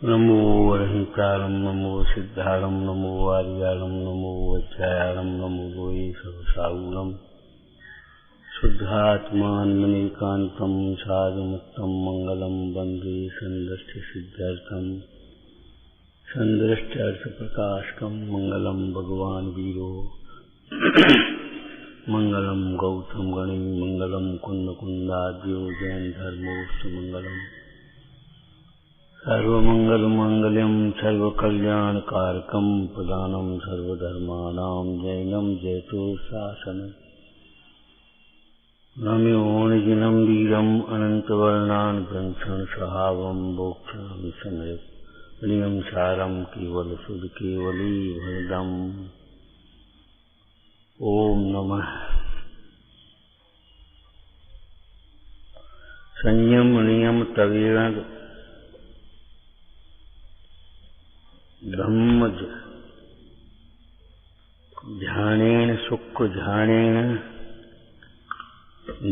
नमो वरहितारं नमो सिद्धारं नमो आर्यारं नमो वज्रायारं नमो गोये सहसागुणं शुद्धात्मान्मनीकान्तं साधुमुत्तं मंगलं वन्दे सन्दृष्टिसिद्ध्यर्थं सन्दृष्ट्यर्थप्रकाशकं मंगलं भगवान् वीरो मंगलं गौतम गणे मंगलं कुन्दकुन्दाद्यो जैन धर्मोऽस्तु मंगलम् सर्वमंगलमांगल्यं सर्वकल्याणकारकं प्रदानं सर्वधर्माणां जैनं जयतु शासनं नम्यो निजिनं वीरम् अनन्तवर्णान् ग्रन्थन् सहावं भोक्षामि संयम सारं केवल सुध केवली भरदम् ओम नमः संयम नियम तवेण ब्रह्म ध्यानेन सुख ध्यानेन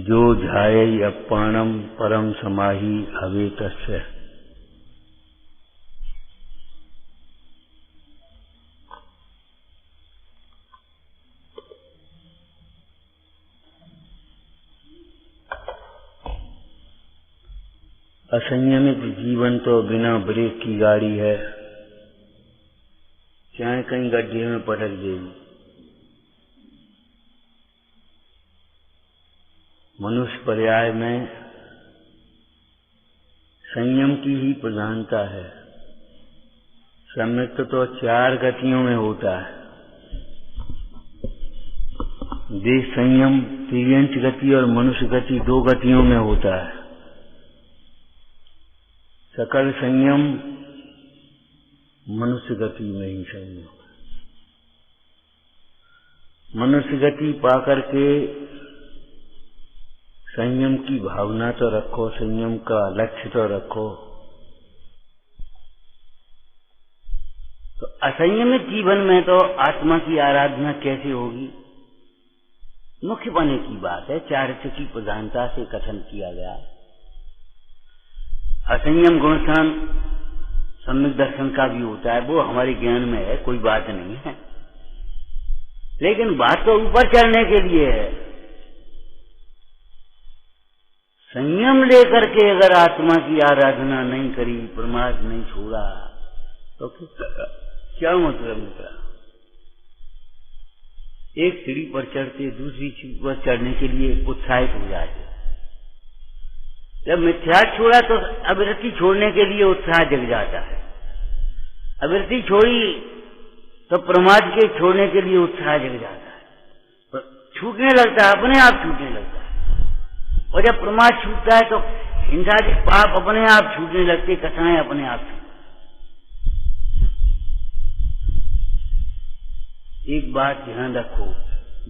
जो ध्यायै अप्पाणं परम समाहि अवेतस्य असंयमित जीवन तो बिना ब्रेक की गाड़ी है, चाहे कहीं गड्ढे में पटक देगी। मनुष्य पर्याय में संयम की ही प्रधानता है। सम्यक्त तो 4 गतियों में होता है। देश संयम तिर्यंच गति और मनुष्य गति 2 गतियों में होता है। सकल संयम मनुष्य गति में ही संयम। मनुष्य गति पाकर के संयम की भावना तो रखो, संयम का लक्ष्य तो रखो। तो असंयमित जीवन में तो आत्मा की आराधना कैसे होगी? मुख्य बने की बात है। चारित्र की प्रधानता से कथन किया गया है। असंयम गुणस्थान सम्यक दर्शन का भी होता है, वो हमारे ज्ञान में है, कोई बात नहीं है। लेकिन बात तो ऊपर चढ़ने के लिए है। संयम लेकर के अगर आत्मा की आराधना नहीं करी, प्रमाद नहीं छोड़ा, तो क्या मतलब निकला? एक सीढ़ी पर चढ़ते दूसरी सीढ़ी पर चढ़ने के लिए उत्साहित हो जाते। जब मिथ्या छोड़ा तो अविरति छोड़ने के लिए उत्साह जग जाता है। अविरति छोड़ी तो प्रमाद के छोड़ने के लिए उत्साह जग जाता है। छूटने लगता है, अपने आप छूटने लगता है। और जब प्रमाद छूटता है तो हिंसा के पाप अपने आप छूटने लगते, कथाएं अपने आप छूटती। एक बात ध्यान रखो,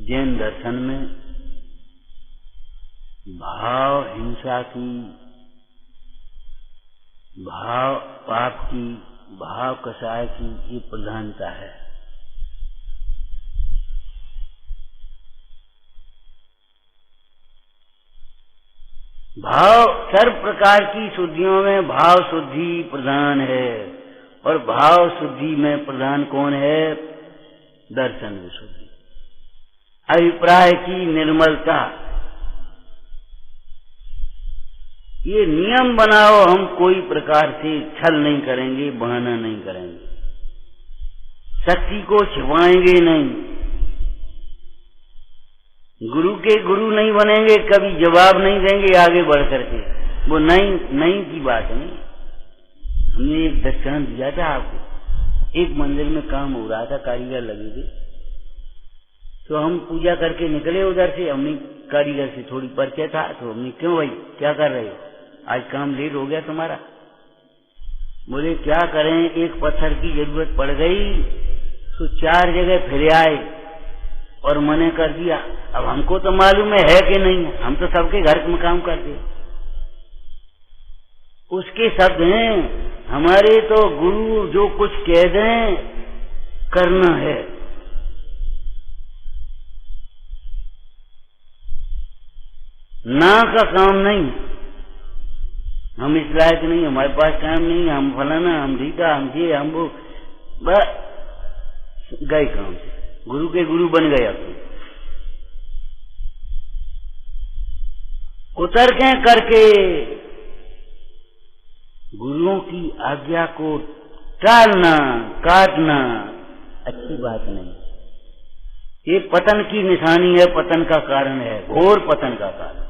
जैन दर्शन में भाव हिंसा की, भाव पाप की, भाव कसाय की ये प्रधानता है। भाव सर्व प्रकार की शुद्धियों में भाव शुद्धि प्रधान है। और भाव शुद्धि में प्रधान कौन है? दर्शन विशुद्धि, अभिप्राय की निर्मलता। ये नियम बनाओ, हम कोई प्रकार से छल नहीं करेंगे, बहाना नहीं करेंगे, शक्ति को छिपाएंगे नहीं, गुरु के गुरु नहीं बनेंगे, कभी जवाब नहीं देंगे आगे बढ़ करके। वो नहीं की बात नहीं। हमने एक दृष्टांत दिया था आपको। एक मंदिर में काम हो रहा था, कारीगर लगे थे, तो हम पूजा करके निकले उधर से। हमने कारीगर से थोड़ी परिचय था, तो हमने, क्यों भाई क्या कर रहे हो, आज काम लेट हो गया तुम्हारा? बोले क्या करें, एक पत्थर की जरूरत पड़ गई तो 4 जगह फिर आए और मने कर दिया। अब हमको तो मालूम है कि नहीं, हम तो सबके घर में काम करते। उसके शब्द हैं, हमारे तो गुरु जो कुछ कह दें करना है। ना का काम नहीं। हम इस लायक नहीं, हमारे पास टाइम नहीं, हम फलाना, हम ढीका, हम ये, हम वो, बस गए काम से, गुरु के गुरु बन गए। अब कुतर्कें करके गुरुओं की आज्ञा को टालना, काटना अच्छी बात नहीं। ये पतन की निशानी है, पतन का कारण है, घोर पतन का कारण।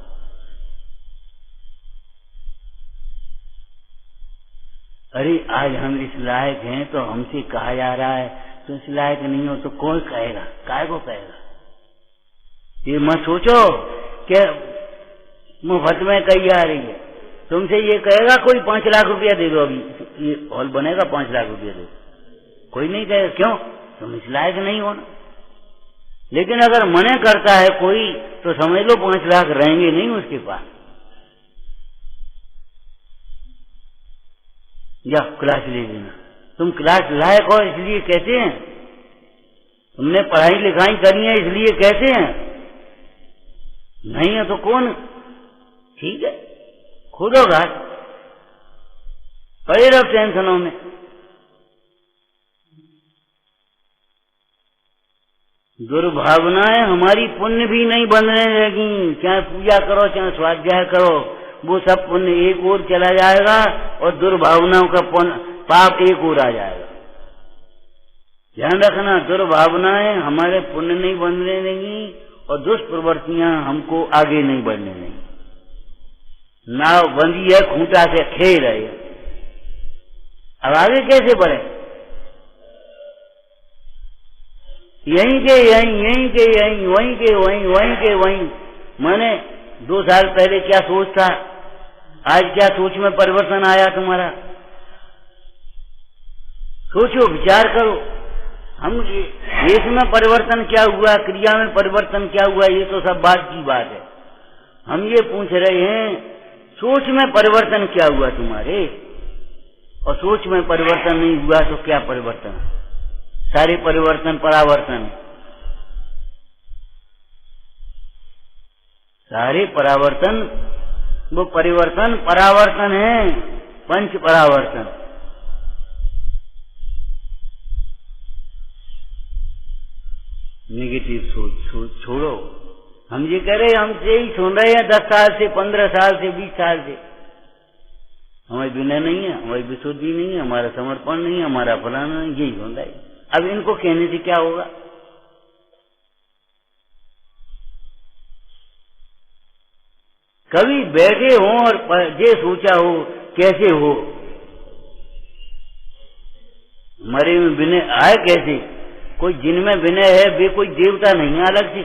अरे आज हम इस लायक हैं तो हमसे कहा जा रहा है तो इस लायक नहीं हो तो कौन कहेगा, काय को कहेगा। ये मत सोचो कि मुफ्त में कही जा रही है। तुमसे ये कहेगा कोई 5 लाख रुपया दे दो, अभी ये हॉल बनेगा 5 लाख रुपया दो, कोई नहीं कहेगा, क्यों, तुम इस लायक नहीं हो ना। लेकिन अगर मने करता है कोई तो समझ लो 5 लाख रहेंगे नहीं उसके पास। या क्लास ले लेना, तुम क्लास लायक हो इसलिए कहते हैं, तुमने पढ़ाई लिखाई करनी है इसलिए कहते हैं, नहीं है तो कौन, ठीक है खुद होगा, पड़े रहो टेंशनों में। दुर्भावनाएं हमारी पुण्य भी नहीं बनने लगी, चाहे पूजा करो चाहे स्वाध्याय करो, वो सब पुण्य एक ओर चला जाएगा और दुर्भावनाओं का पाप एक ओर आ जाएगा। ध्यान रखना, दुर्भावनाएं हमारे पुण्य नहीं बनने लगी और दुष्प्रवृत्तियां हमको आगे नहीं बढ़ने लगी। नाव बंदी है, खूंटा से खेल रही है, अब आगे कैसे बढ़े। यहीं के यहीं, यहीं के यहीं, वहीं के वहीं, वहीं के वहीं। मैंने 2 साल पहले क्या सोच था, आज क्या सोच में परिवर्तन आया तुम्हारा, सोचो, विचार करो। हम देश में परिवर्तन क्या हुआ, क्रिया में परिवर्तन क्या हुआ, ये तो सब बात की बात है। हम ये पूछ रहे हैं सोच में परिवर्तन क्या हुआ तुम्हारे, और सोच में परिवर्तन नहीं हुआ तो क्या परिवर्तन, सारे परिवर्तन परावर्तन, सारे परावर्तन वो परिवर्तन परावर्तन है, 5 परावर्तन। नेगेटिव सोच छोड़ो। हम ये कह रहे, हमसे ही सुन रहे हैं 10 साल से, 15 साल से, 20 साल से, हमारी विनय नहीं है, हमारी विशुद्धि नहीं है, हमारा समर्पण नहीं है, हमारा फलाना नहीं, यही सुन रहे। अब इनको कहने से क्या होगा। कभी बैठे हो और ये सोचा हो कैसे हो, मरे में विनय आए कैसे। कोई जिनमें विनय है वे कोई देवता नहीं है अलग से,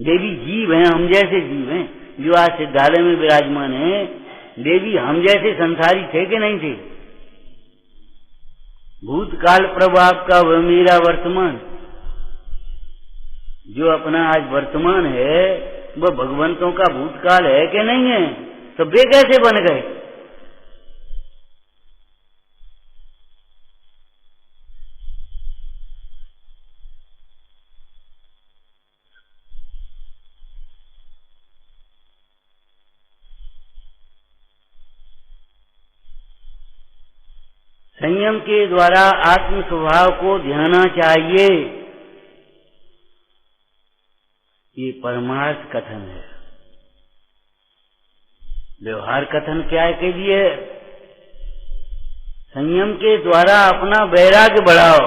देवी जीव हैं, हम जैसे जीव हैं जो आज सिद्धालय में विराजमान है। देवी हम जैसे संसारी थे कि नहीं थे। भूतकाल प्रभु आपका वह मेरा वर्तमान, जो अपना आज वर्तमान है वह भगवंतों का भूतकाल है कि नहीं है, तो वे कैसे बन गए। संयम के द्वारा आत्म स्वभाव को ध्याना चाहिए। ये परमार्थ कथन है। व्यवहार कथन क्या है के लिए, संयम के द्वारा अपना वैराग्य बढ़ाओ,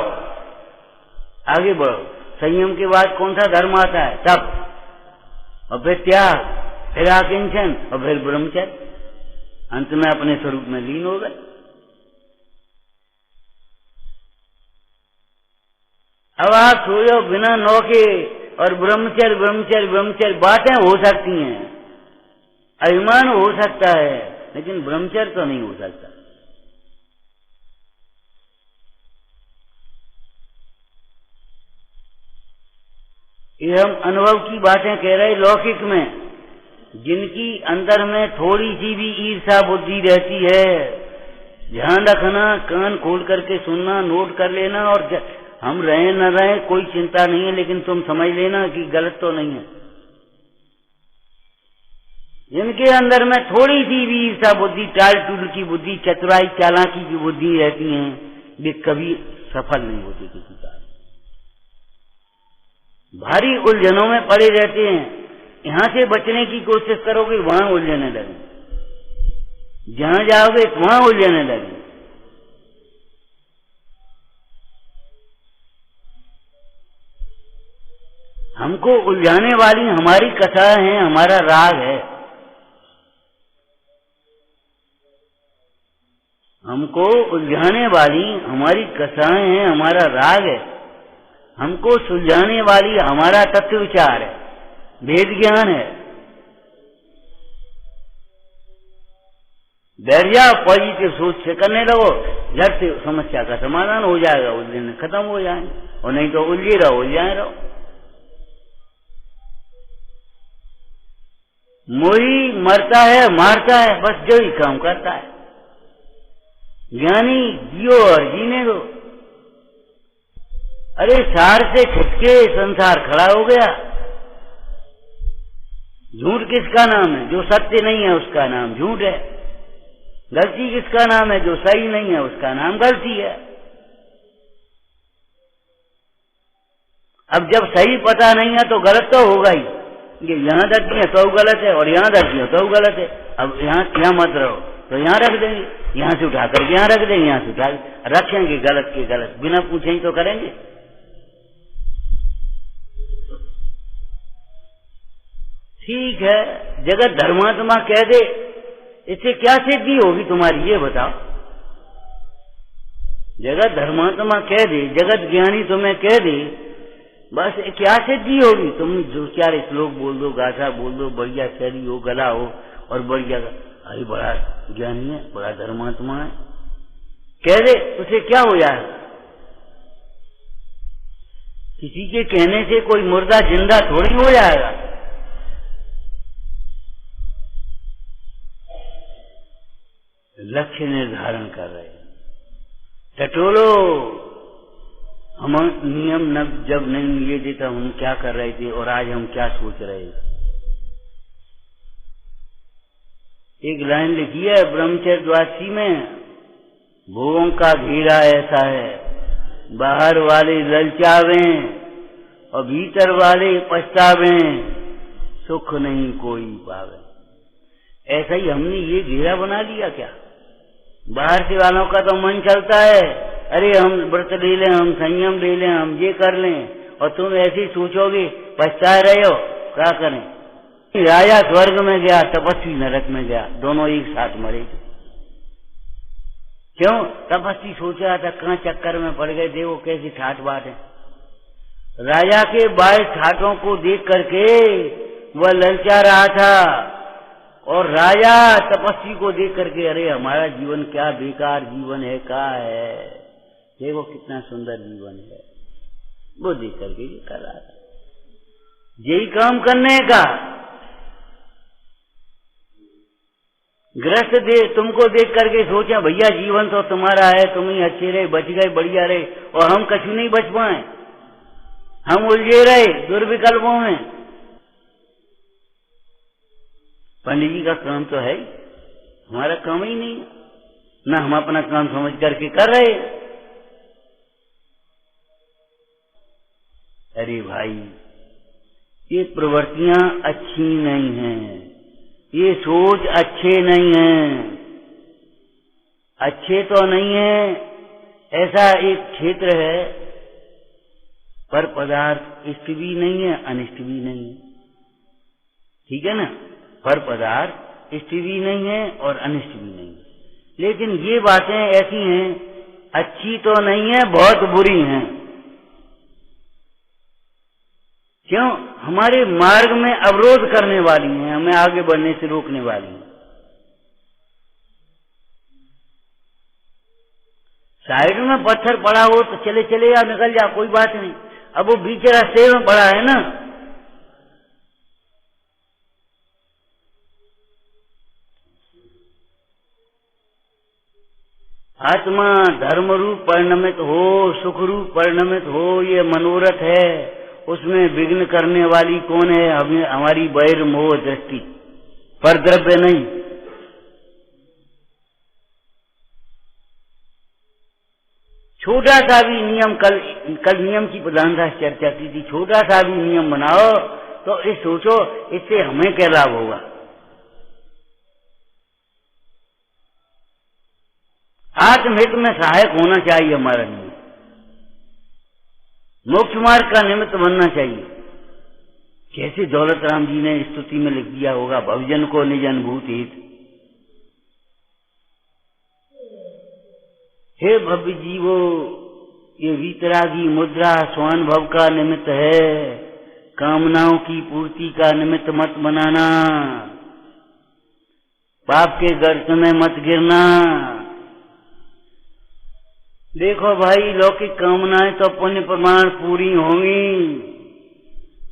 आगे बढ़ो। संयम के बाद कौन सा धर्म आता है, तप, और फिर त्याग, फिर आकिंचन, और फिर ब्रह्मचर्य, अंत में अपने स्वरूप में लीन हो गए। अब आप सोचो बिना नौके और ब्रह्मचर्य ब्रह्मचर्य ब्रह्मचर्य बातें हो सकती हैं, अभिमान हो सकता है, लेकिन ब्रह्मचर्य तो नहीं हो सकता। ये हम अनुभव की बातें कह रहे। लौकिक में जिनकी अंदर में थोड़ी सी भी ईर्षा बुद्धि रहती है, ध्यान रखना, कान खोल करके सुनना, नोट कर लेना, और हम रहे न रहे कोई चिंता नहीं है, लेकिन तुम समझ लेना कि गलत तो नहीं है। जिनके अंदर में थोड़ी सी भी ईर्षा बुद्धि, टाल टूल की बुद्धि, चतुराई चालाकी की बुद्धि रहती है, वे कभी सफल नहीं होते किसी कार्य। भारी उलझनों में पड़े रहते हैं। यहां से बचने की कोशिश करोगे, वहां उलझने लगे, जहां जाओगे वहां उलझने लगे। हमको उलझाने वाली हमारी कथा है, हमारा राग है। हमको उलझाने वाली हमारी कथाएं हैं, हमारा राग है। हमको सुलझाने वाली हमारा तत्व विचार है, वेद ज्ञान है। बैठ जाओ, पॉजिटिव सोच से करने लगो, झट से समस्या का समाधान हो जाएगा, उलझन खत्म हो जाएंगे। और नहीं तो उलझे रहो, उलझाए रहो। मोही मरता है, मारता है, बस जो ही काम करता है। ज्ञानी जियो और जीने दो। अरे सार से छुटके संसार खड़ा हो गया। झूठ किसका नाम है? जो सत्य नहीं है उसका नाम झूठ है। गलती किसका नाम है? जो सही नहीं है उसका नाम गलती है। अब जब सही पता नहीं है तो गलत तो होगा ही। ये यहाँ दर्द है तो गलत है, और यहाँ दर्द है तो गलत है। अब यहाँ मत रहो तो यहाँ रख देंगे, यहाँ से उठा करके यहाँ रख देंगे, यहाँ से उठा रखेंगे, गलत के गलत, बिना पूछे ही तो करेंगे। ठीक है, जगत धर्मात्मा कह दे, इससे क्या सिद्धि होगी तुम्हारी, ये बताओ। जगत धर्मात्मा कह दे, जगत ज्ञानी तुम्हें कह दे, बस क्या सिद्धि होगी? तुम दो चार श्लोक बोल दो, गाथा बोल दो, बढ़िया शैली हो, गला हो, और बढ़िया, अरे बड़ा ज्ञानी है, बड़ा धर्मात्मा है, कह दे, उसे क्या हो जाएगा? किसी के कहने से कोई मुर्दा जिंदा थोड़ी हो जाएगा। लक्ष्य निर्धारण कर रहे हैं। टटोलो, हम नियम न जब नहीं मिले थे तब हम क्या कर रहे थे, और आज हम क्या सोच रहे हैं। एक लाइन लिखी है ब्रह्मचर्य द्वादशी में, भोगों का घेरा ऐसा है, बाहर वाले ललचावें और भीतर वाले पछतावें, सुख नहीं कोई पावे। ऐसा ही हमने ये घेरा बना लिया क्या? बाहर से वालों का तो मन चलता है, अरे हम व्रत ले लें, हम संयम ले लें, हम ये कर लें, और तुम ऐसे ही सोचोगे, पछता रहे हो, क्या करें? राजा स्वर्ग में गया, तपस्वी नरक में गया, दोनों एक साथ मरे। क्यों? तपस्वी सोच रहा था, कहाँ चक्कर में पड़ गए, देखो कैसी ठाट बाट है। राजा के 22 ठाटों को देख करके वह ललचा रहा था, और राजा तपस्वी को देख करके, अरे हमारा जीवन क्या बेकार जीवन है, क्या है, देखो कितना सुंदर जीवन है, वो देख करके कर रहा था। यही काम करने का। ग्रस्त तुमको देख करके सोचा, भैया जीवन तो तुम्हारा है, तुम ही अच्छे रहे, बच गए, बढ़िया रहे, और हम कछु नहीं बच पाए, हम उलझे रहे दुर्विकल्पों में। पंडित जी का काम तो है, हमारा काम ही नहीं, ना हम अपना काम समझ करके कर रहे। अरे भाई, ये प्रवृत्तियां अच्छी नहीं हैं, ये सोच अच्छे नहीं है, अच्छे तो नहीं है। ऐसा एक क्षेत्र है, पर पदार्थ इष्ट भी नहीं है, अनिष्ट भी नहीं है, ठीक है ना? पर पदार्थ इष्ट भी नहीं है और अनिष्ट भी नहीं है। लेकिन ये बातें ऐसी हैं, अच्छी तो नहीं है, बहुत बुरी हैं। क्यों? हमारे मार्ग में अवरोध करने वाली हैं, हमें आगे बढ़ने से रोकने वाली हैं। साइड में पत्थर पड़ा हो तो चले चले या निकल जा, कोई बात नहीं। अब वो बीच रास्ते में पड़ा है ना, आत्मा धर्म रूप परिणमित हो, सुख रूप परिणमित हो, ये मनोरथ है। उसमें विघ्न करने वाली कौन है? हमारी बैर मोह दृष्टि। पर द्रव्य नहीं। छोटा सा भी नियम, कल नियम की प्रधानता से चर्चा की थी, छोटा सा भी नियम बनाओ तो इस सोचो इससे हमें क्या लाभ होगा। आत्महित में सहायक होना चाहिए हमारा नियम, मोक्ष मार्ग का निमित्त बनना चाहिए। जैसे दौलत राम जी ने स्तुति में लिख दिया होगा, भवजन को निज अनुभूत हित। हे भव्य जीवो, ये वीतरागी मुद्रा स्वानुभव का निमित्त है, कामनाओं की पूर्ति का निमित्त मत बनाना, पाप के गर्त में मत गिरना। देखो भाई, लौकिक कामनाएं तो पुण्य प्रमाण पूरी होंगी।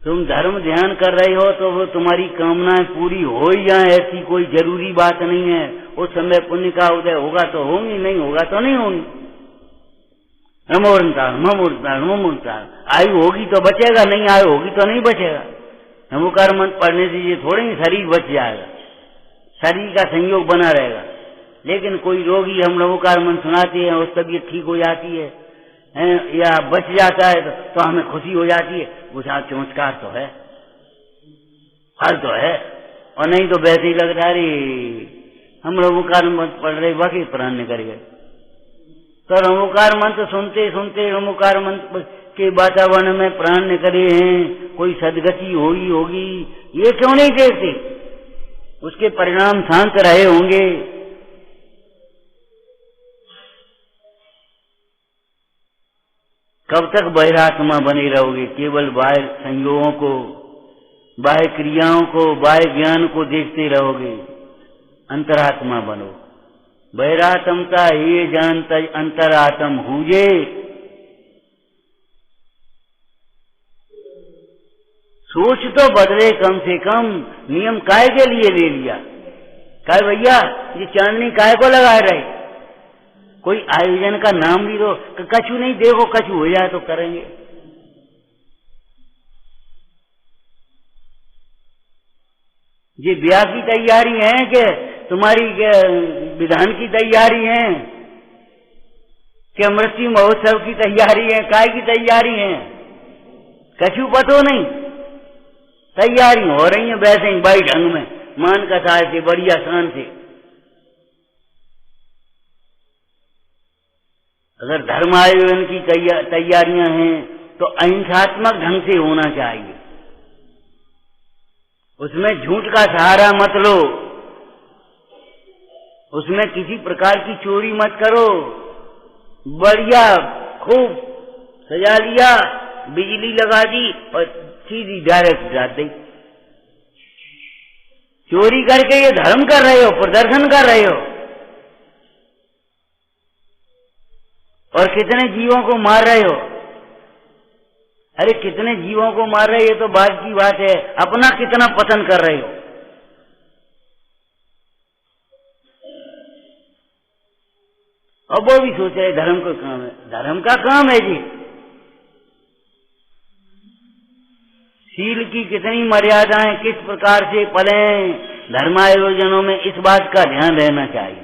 तुम धर्म ध्यान कर रहे हो तो वो तुम्हारी कामनाएं पूरी हो ही जाए, ऐसी कोई जरूरी बात नहीं है। उस समय पुण्य का उदय होगा तो होंगी, नहीं होगा तो नहीं होंगी। नमोरताल आयु होगी तो बचेगा, नहीं आयु होगी तो नहीं बचेगा। नमोकार मंत्र पढ़ने से ये थोड़े ही शरीर बच जाएगा, शरीर का संयोग बना रहेगा। लेकिन कोई रोगी हम नमोकार मंत्र सुनाते हैं, उस तबीयत ठीक हो जाती है या बच जाता है तो हमें खुशी हो जाती है। वो चमत्कार तो है, हर तो है। और नहीं तो वैसे ही लग रहा है हम नमोकार मंत्र पढ़ रहे, बाकी प्राण निकल गए। तो नमोकार मंत्र सुनते सुनते नमोकार मंत्र के वातावरण में प्राण निकले हैं, कोई सदगति होगी होगी, ये क्यों नहीं देखते? उसके परिणाम शांत रहे होंगे। कब तक बहिरात्मा बने रहोगे? केवल बाह्य संयोगों को, बाह्य क्रियाओं को, बाह्य ज्ञान को देखते रहोगे। अंतरात्मा बनो। बहिरात्मता ये जानत अंतरात्म हुजे। सोच तो बदले कम से कम। नियम काय के लिए ले लिया? काय भैया ये चांदनी काय को लगा रहे? कोई आयोजन का नाम भी दो। कछु नहीं, देखो कछु हो जाए तो करेंगे। ये ब्याह की तैयारी है कि तुम्हारी विधान की तैयारी है कि मृत्यु महोत्सव की तैयारी है? काय की तैयारी है? कछु पतो नहीं। तैयारी हो रही है वैसे ही बाई ढंग में, मान कथा से, बढ़िया शान से। अगर धर्म आयोजन की तैयारियां हैं तो अहिंसात्मक ढंग से होना चाहिए। उसमें झूठ का सहारा मत लो, उसमें किसी प्रकार की चोरी मत करो। बढ़िया खूब सजा लिया, बिजली लगा दी और सीधी डायरेक्ट डाल दी। चोरी करके ये धर्म कर रहे हो, प्रदर्शन कर रहे हो। और कितने जीवों को मार रहे हो? अरे कितने जीवों को मार रहे हो ये तो बात की बात है, अपना कितना पतन कर रहे हो। और वो भी सोच रहे धर्म का काम है। धर्म का काम है जी। शील की कितनी मर्यादाएं किस प्रकार से पलें, धर्मायोजनों में इस बात का ध्यान रहना चाहिए।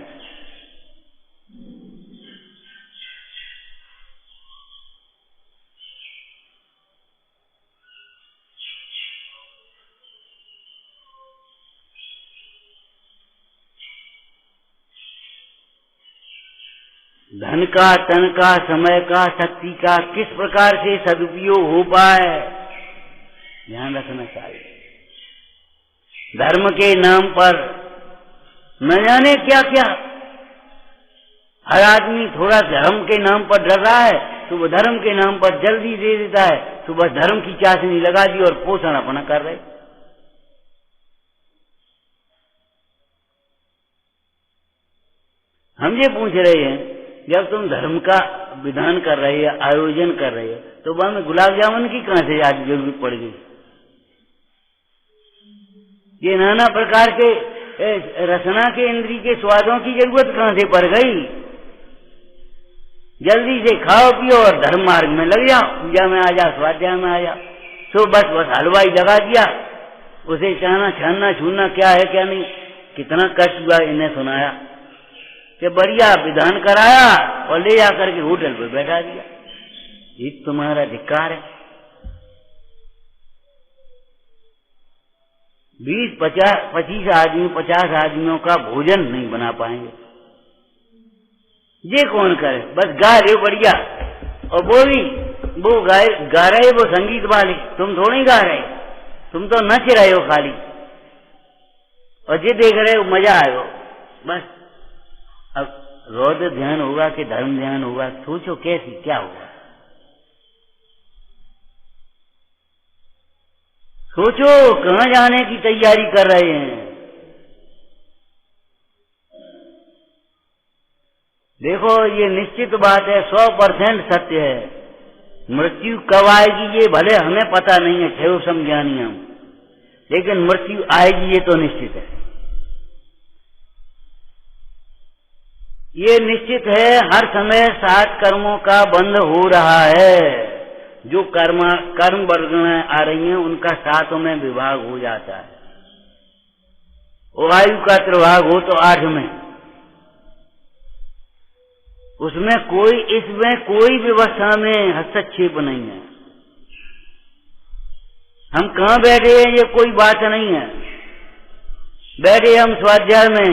धन का, तन का, समय का, शक्ति का किस प्रकार से सदुपयोग हो पाए, ध्यान रखना चाहिए। धर्म के नाम पर न जाने क्या क्या, हर आदमी थोड़ा धर्म के नाम पर डर रहा है तो वो धर्म के नाम पर जल्दी दे देता है, तो बस धर्म की चाशनी लगा दी और पोषण अपना कर रहे। हम ये पूछ रहे हैं, जब तुम धर्म का विधान कर रहे हो, आयोजन कर रहे हो, तो वहां में गुलाब जामुन की कहां से आज जरूरत पड़ गई? ये नाना प्रकार के रसना के इंद्रिय के स्वादों की जरूरत कहां से पड़ गई? जल्दी से खाओ पियो और धर्म मार्ग में लग जाओ। पूजा में आ जाओ, स्वाध्याय में आ जाओ। तो बस हलवाई लगा दिया, उसे चाहना छानना छूना क्या है क्या नहीं, कितना कष्ट हुआ इन्हें सुनाया कि बढ़िया विधान कराया और ले जाकर के होटल पर बैठा दिया। ये तुम्हारा धिक्कार है। 20-25 आदमी 50 आदमियों का भोजन नहीं बना पाएंगे। ये कौन करे, बस गा रहे बढ़िया, और वो गा रहे वो संगीत वाले, तुम थोड़ी गा रहे, तुम तो नच रहे हो खाली, और ये देख रहे हो मजा आएगा बस। अब रौद्र ध्यान होगा कि धर्म ध्यान होगा, सोचो कैसी क्या होगा, सोचो कहाँ जाने की तैयारी कर रहे हैं। देखो ये निश्चित बात है, 100% सत्य है। मृत्यु कब आएगी ये भले हमें पता नहीं है, थे समझानी हम, लेकिन मृत्यु आएगी ये तो निश्चित है। ये निश्चित है, हर समय 7 कर्मों का बंध हो रहा है। जो कर्म वर्गणें आ रही हैं उनका 7 में विभाग हो जाता है। वायु का त्रिभाग हो तो 8 में, उसमें इसमें कोई व्यवस्था में हस्तक्षेप नहीं है। हम कहाँ बैठे हैं ये कोई बात नहीं है, बैठे हम स्वाध्याय में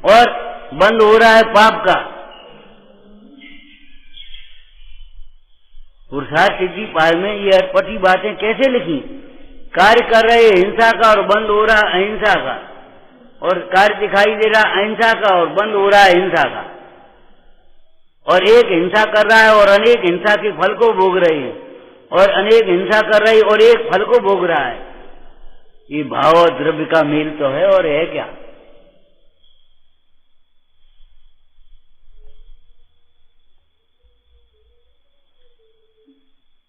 और बंद हो रहा है पाप का। पुरुषार्थ सिद्धि पाल में ये अटपटी बातें कैसे लिखी, कार्य कर रहे हिंसा का और बंद हो रहा अहिंसा का, और कार्य दिखाई दे रहा अहिंसा का और बंद हो रहा है हिंसा का, और एक हिंसा कर रहा है और अनेक हिंसा के फल को भोग रहे हैं, और अनेक हिंसा कर रही और एक फल को भोग रहा है। ये भाव और द्रव्य का मेल तो है, और है क्या।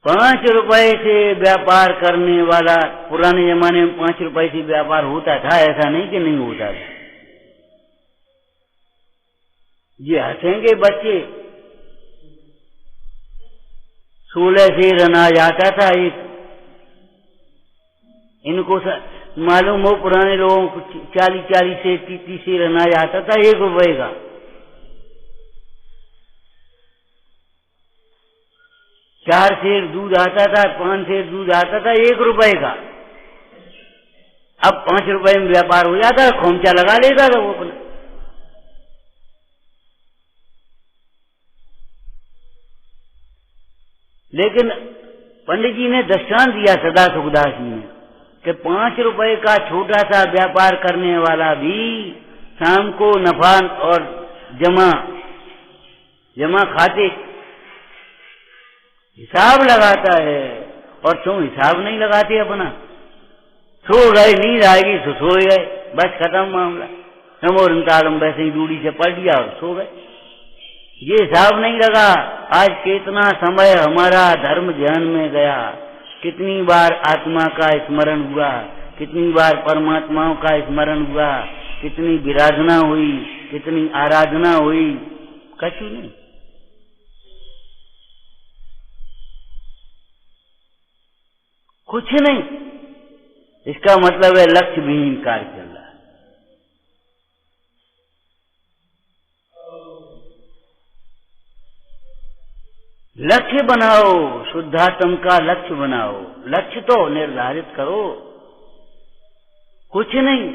₹5 से व्यापार करने वाला, पुराने जमाने में ₹5 से व्यापार होता था, ऐसा नहीं कि नहीं होता था। ये हंसेंगे बच्चे, 16 सेर अनाज आता था एक, इनको मालूम हो पुराने लोगों को 40 से 30 सेर अनाज आता था ₹1 का। चार सेर दूध आता था, 5 सेर दूध आता था ₹1 का। अब ₹5 में व्यापार हो जाता है, खोमचा लगा लेता था वो अपना। लेकिन पंडित जी ने दृष्टांत दिया सदा सुखदास जी ने कि ₹5 का छोटा सा व्यापार करने वाला भी शाम को नफा और जमा खाते हिसाब लगाता है, और तुम हिसाब नहीं लगाते अपना। सो गए, नींद आएगी तो सो गए, बस खत्म मामला। नमोरन तालम वैसे ही दूरी से पढ़ लिया और सो गए। ये हिसाब नहीं लगा आज कितना समय हमारा धर्म ध्यान में गया, कितनी बार आत्मा का स्मरण हुआ, कितनी बार परमात्माओं का स्मरण हुआ, कितनी विराधना हुई, कितनी आराधना हुई, कछु नहीं। कुछ नहीं। इसका मतलब है लक्ष्य विहीन कार्य चल रहा है। लक्ष्य बनाओ, शुद्धात्म का लक्ष्य बनाओ, लक्ष्य तो निर्धारित करो। कुछ नहीं।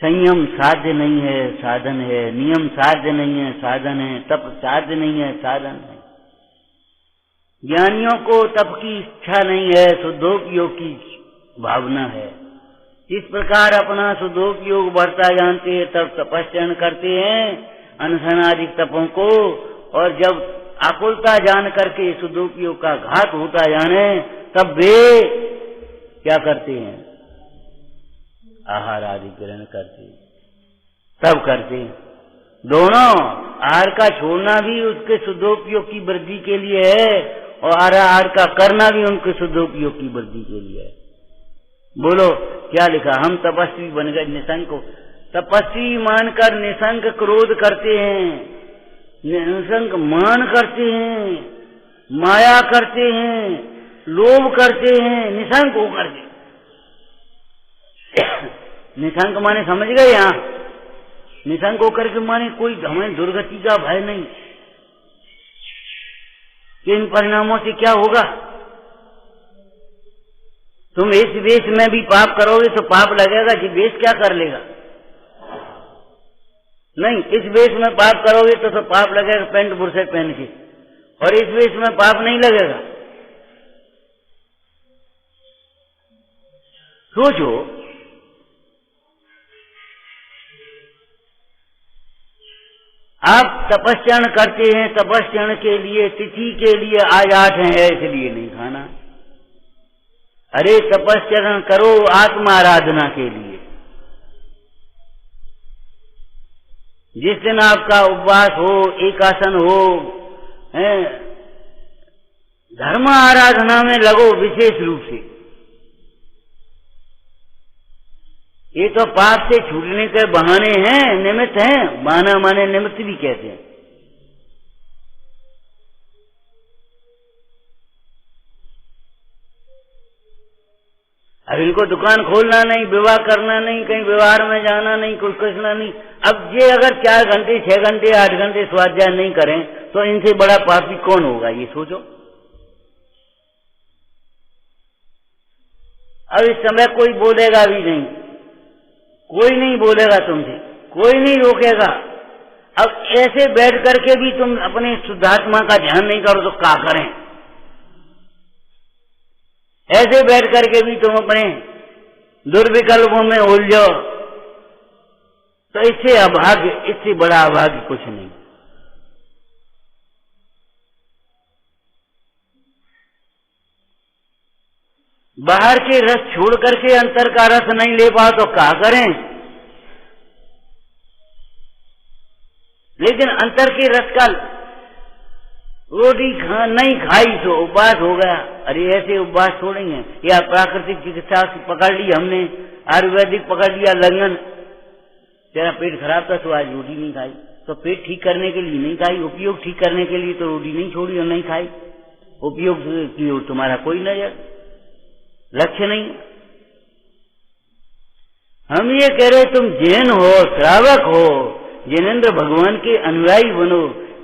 संयम साध्य नहीं है, साधन है। नियम साध्य नहीं है, साधन है। तप साध्य नहीं है, साधन है। ज्ञानियों को तप की इच्छा नहीं है, शुद्धोपयोग की भावना है। इस प्रकार अपना शुद्धोपयोग बढ़ता जानते हैं, तब तपस्या करते हैं अनशनादिक तपों को, और जब आकुलता जान करके शुद्धोपयोग का घात होता जाने, तब वे क्या करते हैं, आहार आदि ग्रहण करते हैं। तब करते हैं दोनों। आहार का छोड़ना भी उसके शुद्धोपयोग की वृद्धि के लिए है, और आहार का करना भी उनके शुद्धोपयोग की वृद्धि के लिए है। बोलो क्या लिखा, हम तपस्वी बन गए निशंक। तपस्वी मानकर निशंक क्रोध करते हैं, निशंक मान करते हैं, माया करते हैं, लोभ करते हैं निशंक होकर के। निशंक माने समझ गए? यहाँ निशंक होकर के माने कोई हमें दुर्गति का भय नहीं कि इन परिणामों से क्या होगा। तुम इस वेश में भी पाप करोगे तो पाप लगेगा कि वेश क्या कर लेगा? नहीं, इस वेश में पाप करोगे तो पाप लगेगा पैंट बुरशट पहन के, और इस वेश में पाप नहीं लगेगा। सोचो, आप तपस्या करते हैं, तपस्या के लिए तिथि के लिए आज 8 है इसलिए नहीं खाना। अरे तपस्या करो आत्मा आराधना के लिए। जिस दिन आपका उपवास हो, एकासन हो, धर्म आराधना में लगो विशेष रूप से। ये तो पाप से छूटने के बहाने हैं, निमित्त हैं। बहाना माने निमित्त भी कहते हैं। अब इनको दुकान खोलना नहीं, विवाह करना नहीं, कहीं व्यवहार में जाना नहीं, कुछ करना नहीं। अब ये अगर 4 घंटे 6 घंटे 8 घंटे स्वाध्याय नहीं करें तो इनसे बड़ा पापी कौन होगा, ये सोचो। अब इस समय कोई बोलेगा भी नहीं, कोई नहीं बोलेगा तुमसे, कोई नहीं रोकेगा। अब ऐसे बैठ करके भी तुम अपने शुद्धात्मा का ध्यान नहीं करो तो क्या करें? ऐसे बैठ करके भी तुम अपने दुर्विकल्पों में उलझो तो इससे अभाग्य, इससे बड़ा अभाग्य कुछ नहीं। बाहर के रस छोड़ करके अंतर का रस नहीं ले पाओ तो क्या करें? लेकिन अंतर के रस का रोटी नहीं खाई तो उपवास हो गया। अरे ऐसे उपवास छोड़ेंगे? या प्राकृतिक चिकित्सा पकड़ ली हमने, आयुर्वेदिक पकड़ लिया, लंघन, तेरा पेट खराब था तो आज रोटी नहीं खाई, तो पेट ठीक करने के लिए नहीं खाई, उपयोग ठीक करने के लिए तो रोटी नहीं छोड़ी और नहीं खाई। उपयोग की ओर तुम्हारा कोई नजर, लक्ष्य नहीं। हम ये कह रहे तुम जैन हो, श्रावक हो, जैनेन्द्र भगवान के अनुयायी बनो,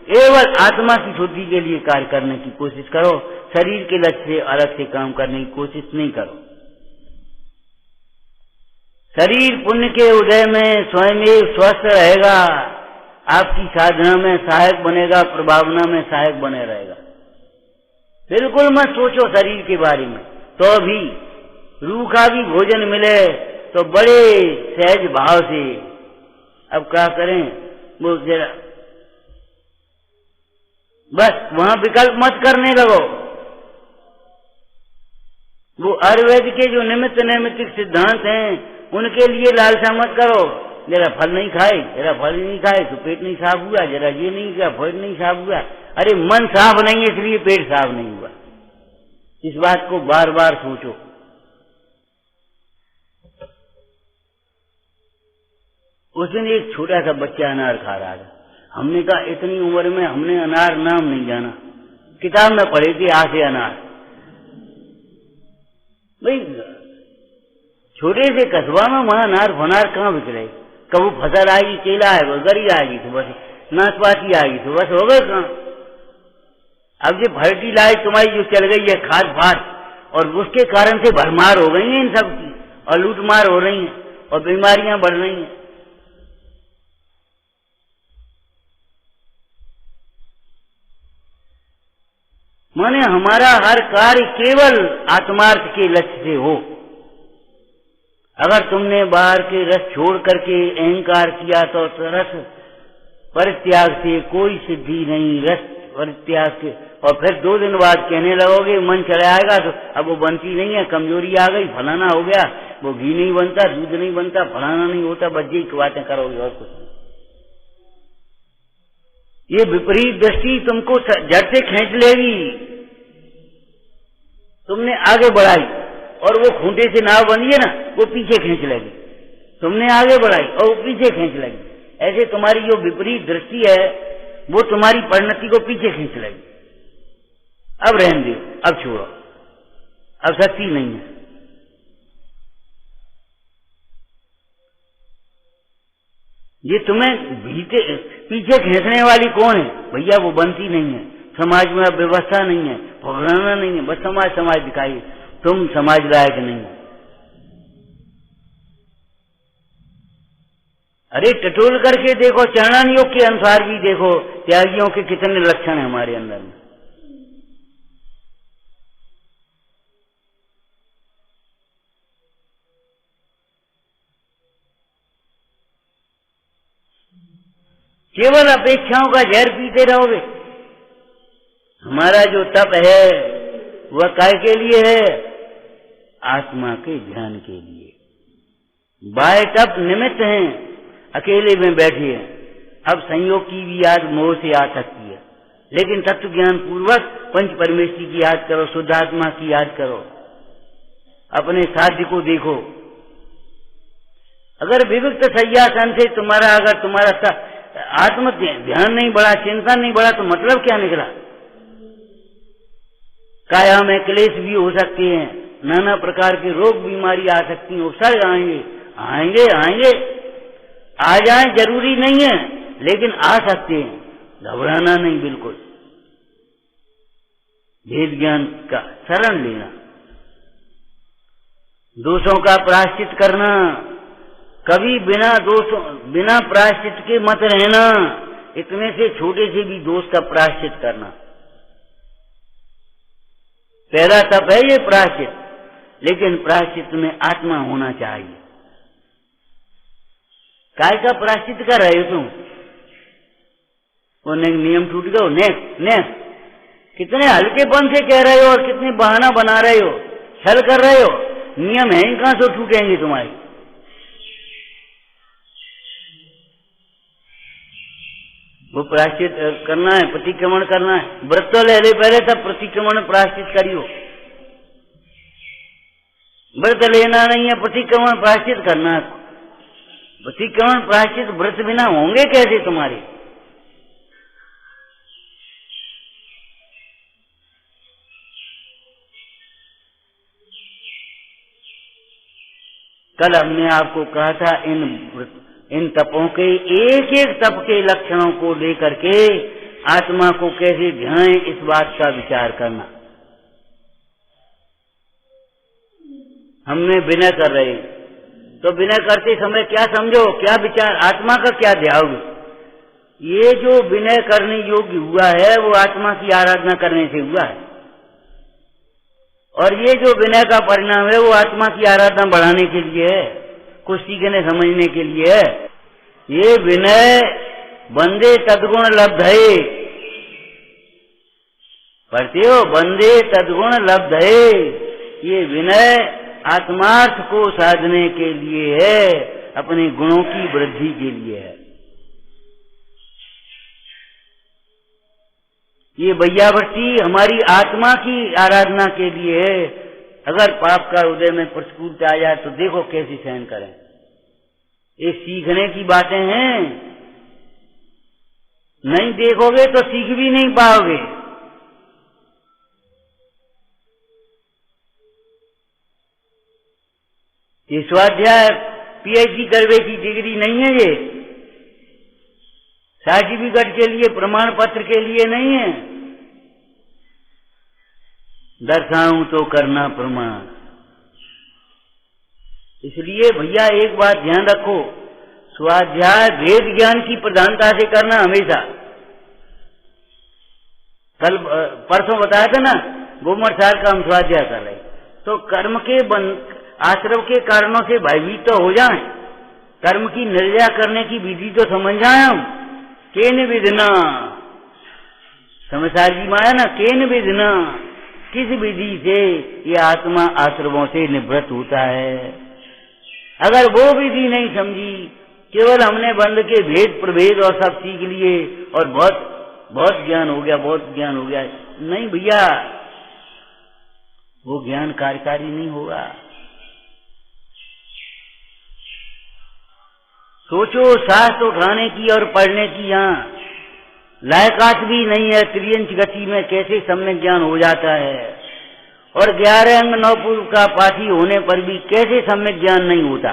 केवल आत्मा की शुद्धि के लिए कार्य करने की कोशिश करो। शरीर के लक्ष्य से अलग से काम करने की कोशिश नहीं करो। शरीर पुण्य के उदय में स्वयं ही स्वस्थ रहेगा, आपकी साधना में सहायक बनेगा, प्रभावना में सहायक बने रहेगा। बिल्कुल मत सोचो शरीर के बारे में। तो भी रूखा भी भोजन मिले तो बड़े सहज भाव से, अब क्या करें, वो जरा बस वहां विकल्प मत करने लगो। वो आयुर्वेद के जो निमित्त नैमित्तिक सिद्धांत हैं उनके लिए लालसा मत करो। जरा फल नहीं खाए, जरा फल नहीं खाए तो पेट नहीं साफ हुआ, जरा ये नहीं किया पेट नहीं साफ हुआ। अरे मन साफ नहीं है इसलिए पेट साफ नहीं हुआ। इस बात को बार बार सोचो। उस दिन एक छोटा सा बच्चा अनार खा रहा था। हमने कहा इतनी उम्र में हमने अनार नाम नहीं जाना, किताब में पढ़े थे आसे अनार। भाई छोटे से कस्बा में वहां अनार फनार कहाँ बिक रहे? कबू फसल आएगी, केला आएगा, गरी आएगी तो बस, नाशपाती आएगी तो बस हो गए कहाँ। अब ये फर्टिलाइज तुम्हारी जो चल गई है खाद फाद, और उसके कारण से भरमार हो गई है इन सब की, और लूटमार हो रही है और बीमारियां बढ़ रही हैं। माने हमारा हर कार्य केवल आत्मार्थ के लक्ष्य से हो। अगर तुमने बाहर के रस छोड़ करके अहंकार किया तो रस परित्याग से कोई सिद्धि नहीं। रस परित्याग से, और फिर 2 दिन बाद कहने लगोगे मन चला आएगा तो अब वो बनती नहीं है, कमजोरी आ गई, फलाना हो गया, वो घी नहीं बनता, दूध नहीं बनता, फलाना नहीं होता, बस यही बातें करोगे और कुछ नहीं। ये विपरीत दृष्टि तुमको झट से खींच लेगी। तुमने आगे बढ़ाई और वो खूंटे से नाव बनी है ना, वो पीछे खींच लेगी। तुमने आगे बढ़ाई और वो पीछे खींच लेगी। ऐसे तुम्हारी जो विपरीत दृष्टि है वो तुम्हारी परिणति को पीछे खींच लेगी। अब रहने दो, अब छोड़ो। अब शक्ति नहीं है। ये तुम्हें पीछे खींचने वाली कौन है भैया? वो बनती नहीं है। समाज में अब व्यवस्था नहीं है, भगवाना नहीं है, बस समाज दिखाई, तुम समाज लायक नहीं है। अरे टटोल करके देखो, चरण योग के अनुसार भी देखो, त्यागियों के कितने लक्षण है हमारे अंदर में। केवल अपेक्षाओं का जहर पीते रहोगे। हमारा जो तप है वह काय के लिए है? आत्मा के ध्यान के लिए। बाह्य तप निमित्त हैं, अकेले में बैठे हैं। अब संयोग की भी याद मोह से आ सकती है, लेकिन तत्व ज्ञान पूर्वक पंच परमेश्वरी की याद करो, शुद्धात्मा की याद करो, अपने साध्य को देखो। अगर विविक्त सय्यासन से तुम्हारा आत्म ध्यान नहीं बढ़ा, चिंतन नहीं बढ़ा, तो मतलब क्या निकला? काया में क्लेश भी हो सकते हैं, नाना प्रकार के रोग बीमारी आ सकती हैं, उपसर्ग आएंगे, आ जाए जरूरी नहीं है, लेकिन आ सकते हैं, घबराना नहीं बिल्कुल। भेद ज्ञान का शरण लेना, दोषों का प्रायश्चित करना, कभी बिना प्रायश्चित के मत रहना, इतने से छोटे से भी दोष का प्रायश्चित करना। पहला तप है ये प्रायश्चित, लेकिन प्रायश्चित में आत्मा होना चाहिए। काय का प्रायश्चित कर रहे हो तुम? वो नियम टूट गया, ने कितने हल्केपन से कह रहे हो और कितने बहाना बना रहे हो, छल कर रहे हो। नियम है ही कहां से टूटेंगे तुम्हारे? वो प्रायश्चित करना है, प्रतिक्रमण करना है। व्रत तो ले ले पहले, तब प्रतिक्रमण प्रायश्चित करियो। व्रत लेना नहीं है, प्रतिक्रमण प्रायश्चित करना है। प्रतिक्रमण प्रायश्चित व्रत बिना होंगे कैसे तुम्हारे? कल हमने आपको कहा था इन तपों के एक एक तप के लक्षणों को लेकर के आत्मा को कैसे ध्यान, इस बात का विचार करना। हमने विनय कर रहे, तो विनय करते समय क्या समझो, क्या विचार, आत्मा का क्या ध्यान? ये जो विनय करने योग्य हुआ है वो आत्मा की आराधना करने से हुआ है, और ये जो विनय का परिणाम है वो आत्मा की आराधना बढ़ाने के लिए है, कुछ सीखने समझने के लिए है। ये विनय बंदे तद्गुण लब्ध है, पढ़ते हो, बंदे तद्गुण लब्ध है। ये विनय आत्मार्थ को साधने के लिए है, अपने गुणों की वृद्धि के लिए है। ये वैयावर्ती हमारी आत्मा की आराधना के लिए है। अगर पाप का हृदय में प्रतिकूलता आ जाए तो देखो कैसे सहन करें। ये सीखने की बातें हैं, नहीं देखोगे तो सीख भी नहीं पाओगे। ये स्वाध्याय पीएचडी करने की डिग्री नहीं है, ये सर्टिफिकेट के लिए, प्रमाण पत्र के लिए नहीं है। दर्शाऊं तो करना प्रमाण। इसलिए भैया एक बात ध्यान रखो, स्वाध्याय वेद ज्ञान की प्रधानता से करना हमेशा। कल परसों बताया था ना, गोमर साल का हम स्वाध्याय कर रहे, तो कर्म के आश्रव के कारणों से भयभीत तो हो जाए, कर्म की निर्जया करने की विधि तो समझ जाए हम। केन विधना, समझदार जी माया ना, केन विधना, किस विधि से ये आत्मा आश्रवों से निवृत्त होता है। अगर वो विधि नहीं समझी, केवल हमने बंद के भेद प्रभेद और सब सीख लिए और बहुत ज्ञान हो गया, बहुत ज्ञान हो गया, नहीं भैया, वो ज्ञान कार्यकारी नहीं होगा। सोचो, शास्त्र उठाने की और पढ़ने की यहाँ लायकात भी नहीं है। त्रियंच गति में कैसे सम्यक ज्ञान हो जाता है, और 11 अंग 9 पूर्व का पाठी होने पर भी कैसे सम्यक ज्ञान नहीं होता?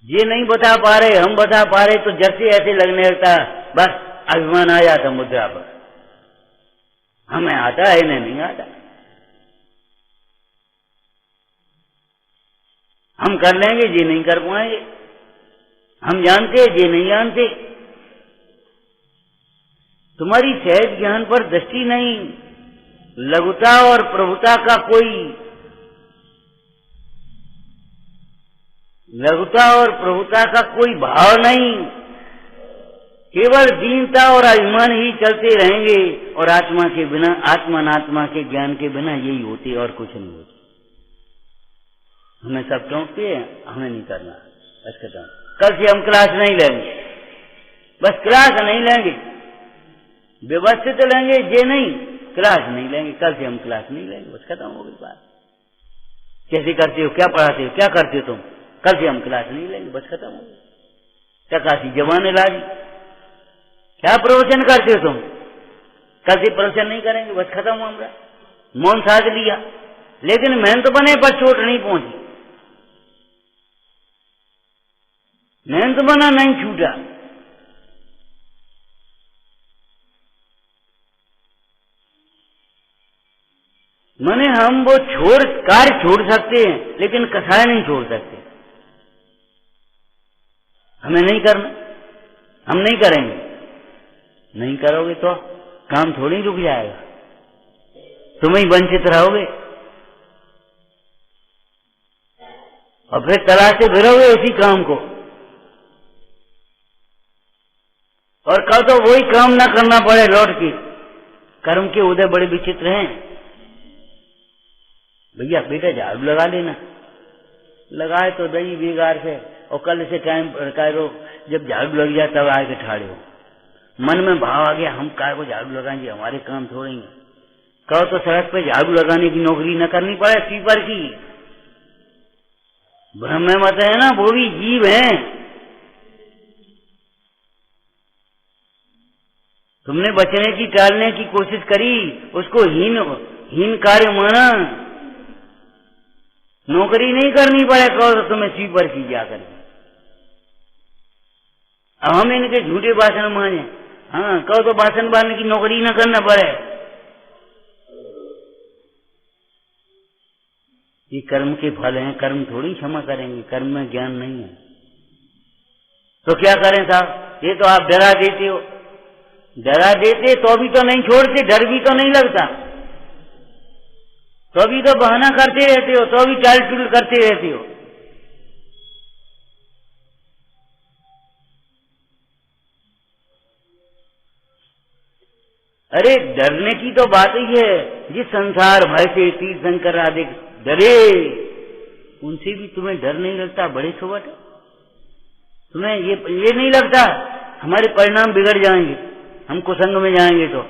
ये नहीं बता पा रहे, हम बता पा रहे तो जैसे ऐसे लगने लगता बस अभिमान आ जाता मुद्रा पर। हमें आता है, इन्हें नहीं आता। हम कर लेंगे, ये नहीं कर पाएंगे। हम जानते, ये नहीं जानते। तुम्हारी सहज ज्ञान पर दृष्टि नहीं, लघुता और प्रभुता का कोई, लघुता और प्रभुता का कोई भाव नहीं। केवल दीनता और अभिमान ही चलते रहेंगे और आत्मा के बिना, आत्मात्मा के ज्ञान के बिना यही होते और कुछ नहीं होते। हमें सब टोकते हैं, हमें नहीं करना, बस खत्म। कल से हम क्लास नहीं लेंगे, बस क्लास नहीं लेंगे, व्यवस्थित लेंगे, ये नहीं क्लास नहीं लेंगे। कल से हम क्लास नहीं लेंगे, बस खत्म हो गई बात। कैसे करते हो, क्या पढ़ाते हो, क्या करते हो तुम? कल से हम क्लास नहीं लेंगे, बस खत्म हो गई। क्या काशी जमाने लाजी, क्या प्रवचन करते हो तुम? कल से प्रवचन नहीं करेंगे, बस खत्म हो हमारा। मौन साध लिया, लेकिन मेहनत बने पर चोट नहीं पहुंची। मेहनत बना नहीं छूटा। माने हम वो कार्य छोड़ सकते हैं, लेकिन कसाय नहीं छोड़ सकते। हमें नहीं करना, हम नहीं करेंगे। नहीं करोगे तो काम थोड़ी रुक जाएगा, तुम ही वंचित रहोगे और फिर तलाशे फिरोगे उसी काम को। और कल तो वही काम ना करना पड़े लौट के। कर्म के उदय बड़े विचित्र हैं भैया। बेटा झाड़ू लगा लेना, लगाए तो दही बेगार से, और कल से टाइम करो, जब झाड़ू लग जाए तब आके ठाड़े हो। मन में भाव आ गया, हम काय को झाड़ू लगाएंगे, हमारे काम थोड़ेंगे। कहो तो सड़क पे झाड़ू लगाने की नौकरी न करनी पड़े, स्वीपर की। भ्रम में मत है ना, वो भी जीव है। तुमने बचने की, टालने की कोशिश करी, उसको हीन कार्य माना। नौकरी नहीं करनी पड़े, कहो तो तुम्हें स्वीपर की जाकर। अब हम इनके झूठे भाषण माने, हाँ कहो तो भाषण बांधने की नौकरी न करना पड़े। ये कर्म के फल हैं, कर्म थोड़ी क्षमा करेंगे, कर्म में ज्ञान नहीं है। तो क्या करें साहब? ये तो आप डरा देते हो। डरा देते तो भी तो नहीं छोड़ते, डर भी तो नहीं लगता, तो भी तो बहाना करते रहते हो, तो भी टाल टूल करते रहते हो। अरे डरने की तो बात ही है। जिस संसार भय से तीर्थंकर आदि डरे, उनसे भी तुम्हें डर नहीं लगता? बड़े सुबह तुम्हें ये नहीं लगता हमारे परिणाम बिगड़ जाएंगे, हम कुसंग में जाएंगे तो?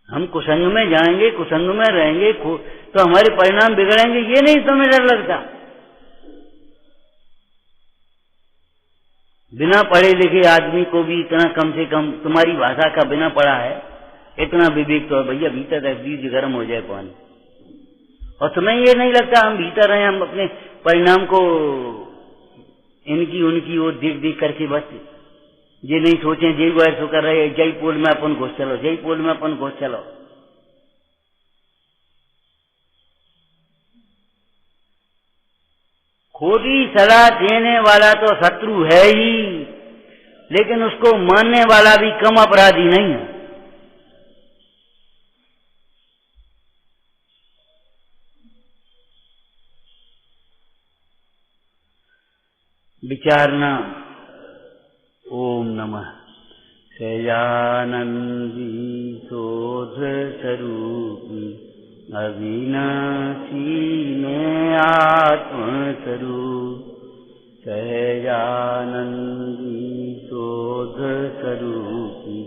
हम कुसंग में जाएंगे, कुसंग में रहेंगे तो हमारे परिणाम बिगड़ेंगे, ये नहीं तुम्हें डर लगता? बिना पढ़े लिखे आदमी को भी इतना, कम से कम तुम्हारी भाषा का बिना पढ़ा है, इतना विवेक तो भैया भीतर तक बीज गर्म हो जाए पानी। और तुम्हें ये नहीं लगता हम भीतर रहे, हम अपने परिणाम को इनकी उनकी ओर देख देख करके बस ये नहीं सोचें जय वो ऐसा कर रहे, जय पोल में अपन घुस चलो, जय पोल में अपन घुस चलो। खोटी सलाह देने वाला तो शत्रु है ही, लेकिन उसको मानने वाला भी कम अपराधी नहीं है। विचारना। ओम नमः सहजानंदी शोध स्वरूपी अविनाशी में आत्म स्वरूप, सहजानंदी शोध स्वरूपी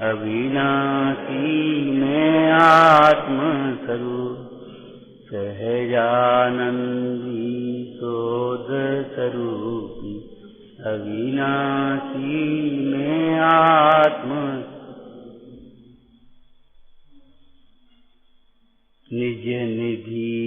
अविनाशी में आत्म स्वरूप, सहजानंदी शोध स्वरूपी अविनाशी में आत्म निज निधि